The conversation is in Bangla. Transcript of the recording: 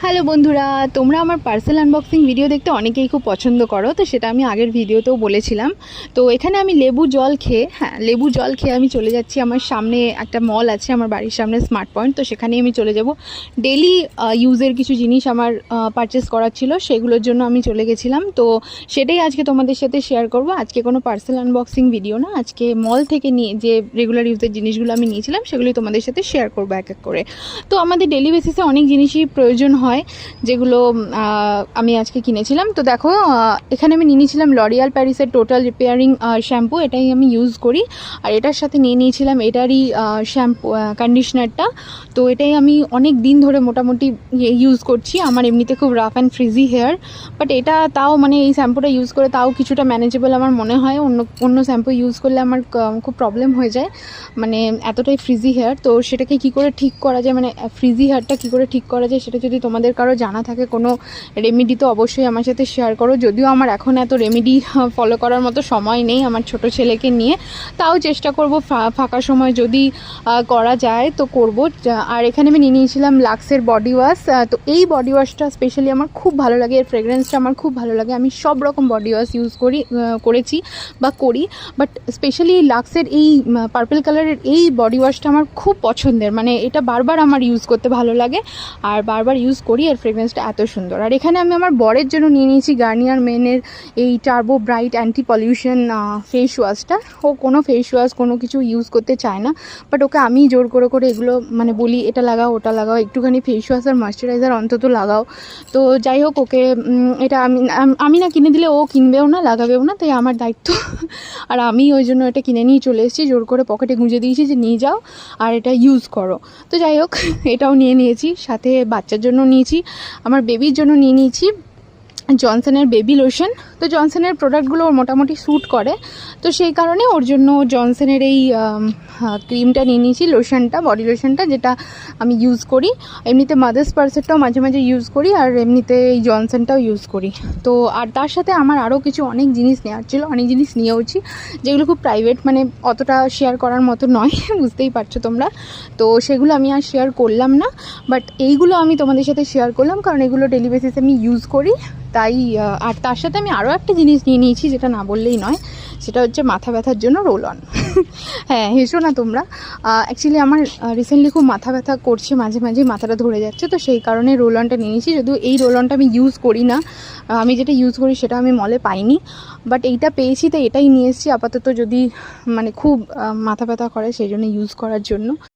হ্যালো বন্ধুরা, তোমরা আমার পার্সেল আনবক্সিং ভিডিও দেখতে অনেকেই খুব পছন্দ করো, তো সেটা আমি আগের ভিডিওতেও বলেছিলাম। তো এখানে আমি লেবু জল খেয়ে আমি চলে যাচ্ছি। আমার সামনে একটা মল আছে, আমার বাড়ির সামনে স্মার্ট পয়েন্ট, তো সেখানেই আমি চলে যাব। ডেলি ইউজের কিছু জিনিস আমার পারচেস করার ছিল, সেগুলোর জন্য আমি চলে গেছিলাম। তো সেটাই আজকে তোমাদের সাথে শেয়ার করব। আজকে কোনো পার্সেল আনবক্সিং ভিডিও না, আজকে মল থেকে নিয়ে যে রেগুলার ইউজের জিনিসগুলো আমি নিয়েছিলাম সেগুলোই তোমাদের সাথে শেয়ার করবো এক এক করে। তো আমাদের ডেলি বেসিসে অনেক জিনিসই প্রয়োজন হয়, যেগুলো আমি আজকে কিনেছিলাম। তো দেখো, এখানে আমি নিয়ে নিয়েছিলাম লরিয়াল প্যারিসের টোটাল রিপেয়ারিং শ্যাম্পু, এটাই আমি ইউজ করি। আর এটার সাথে নিয়ে নিয়েছিলাম এটারই শ্যাম্পু কন্ডিশনারটা। তো এটাই আমি অনেক দিন ধরে মোটামুটি ইউজ করছি। আমার এমনিতে খুব rough and frizzy hair, but এটা তাও মানে এই শ্যাম্পুটা ইউজ করে তাও কিছুটা ম্যানেজেবল আমার মনে হয়। অন্য শ্যাম্পু ইউজ করলে আমার খুব প্রবলেম হয়ে যায়, মানে এতটাই ফ্রিজি হেয়ার। তো সেটাকে কী করে ঠিক করা যায়, মানে ফ্রিজি হেয়ারটা কী করে ঠিক করা যায়, সেটা যদি তোমাদের কারো জানা থাকে কোনো রেমেডি, তো অবশ্যই আমার সাথে শেয়ার করো। যদিও আমার এখন এত রেমেডি ফলো করার মতো সময় নেই আমার ছোট ছেলেকে নিয়ে, তাও চেষ্টা করব ফাঁকা সময় যদি করা যায় তো করব। আর এখানে আমি নিয়ে নিয়েছিলাম লাক্সের বডি ওয়াশ। তো এই বডি ওয়াশটা স্পেশালি আমার খুব ভালো লাগে, এর ফ্রেগরেন্সটা আমার খুব ভালো লাগে। আমি সব রকম বডি ওয়াশ ইউজ করেছি বা করি, বাট স্পেশালি লাক্সের এই পার্পল কালারের এই বডি ওয়াশটা আমার খুব পছন্দের, মানে এটা বারবার আমার ইউজ করতে ভালো লাগে আর বারবার ইউজ করি। এর ফ্রেগরেন্সটা এত সুন্দর। আর এখানে আমি আমার বরের জন্য নিয়ে নিয়েছি গার্নিয়ার মেনের এই turbo bright anti pollution face ওয়াশটা। ও কোনো ফেস ওয়াশ কোনো কিছু ইউজ করতে চায় না, বাট ওকে আমি জোর করে এগুলো মানে বলি এটা লাগাও ওটা লাগাও, একটুখানি ফেস ওয়াশ আর ময়শ্চারাইজার অন্তত লাগাও। তো যাই হোক, ওকে এটা আমি না কিনে দিলে ও কিনবেও না, লাগাবেও না, তাই আমার দায়িত্ব। আর আমি ওই জন্য এটা কিনে নিয়ে চলে এসেছি, জোর করে পকেটে গুঁজে দিয়েছি যে নিয়ে যাও আর এটা ইউজ করো। তো যাই হোক, এটাও নিয়ে নিয়েছি, সাথে বাচ্চার জন্য নিয়েছি, আমার বেবির জন্য নিয়ে নিয়েছি জনসনের বেবি লোশন। তো জনসনের প্রোডাক্টগুলো ওর মোটামুটি স্যুট করে, তো সেই কারণে ওর জন্য জনসনের এই ক্রিমটা নিয়ে নিয়েছি, লোশনটা, বডি লোশনটা, যেটা আমি ইউজ করি। এমনিতে মাদার্স পার্সেরটাও মাঝে মাঝে ইউজ করি, আর এমনিতে এই জনসনটাও ইউজ করি। তো আর তার সাথে আমার আরও কিছু অনেক জিনিস নেওয়ার ছিল, অনেক জিনিস নিয়েওছি, যেগুলো খুব প্রাইভেট, মানে অতটা শেয়ার করার মতো নয়, বুঝতেই পারছো তোমরা। তো সেগুলো আমি আর শেয়ার করলাম না, বাট এইগুলো আমি তোমাদের সাথে শেয়ার করলাম, কারণ এগুলো ডেলি বেসিসে আমি ইউজ করি তাই। আর তার সাথে আমি আরও একটা জিনিস নিয়ে নিয়েছি, যেটা না বললেই নয়, সেটা হচ্ছে মাথা ব্যথার জন্য রোল অন। হ্যাঁ, হেসো না তোমরা। অ্যাকচুয়ালি আমার রিসেন্টলি খুব মাথা ব্যথা করছে, মাঝে মাঝে মাথাটা ধরে যাচ্ছে, তো সেই কারণে রোল অনটা নিয়ে নিয়েছি। যদিও এই রোল অনটা আমি ইউজ করি না, আমি যেটা ইউজ করি সেটা আমি মলে পাইনি, বাট এইটা পেয়েছি তাই এটাই নিয়ে এসেছি আপাতত, যদি মানে খুব মাথা ব্যথা করে সেই জন্য ইউজ করার জন্য।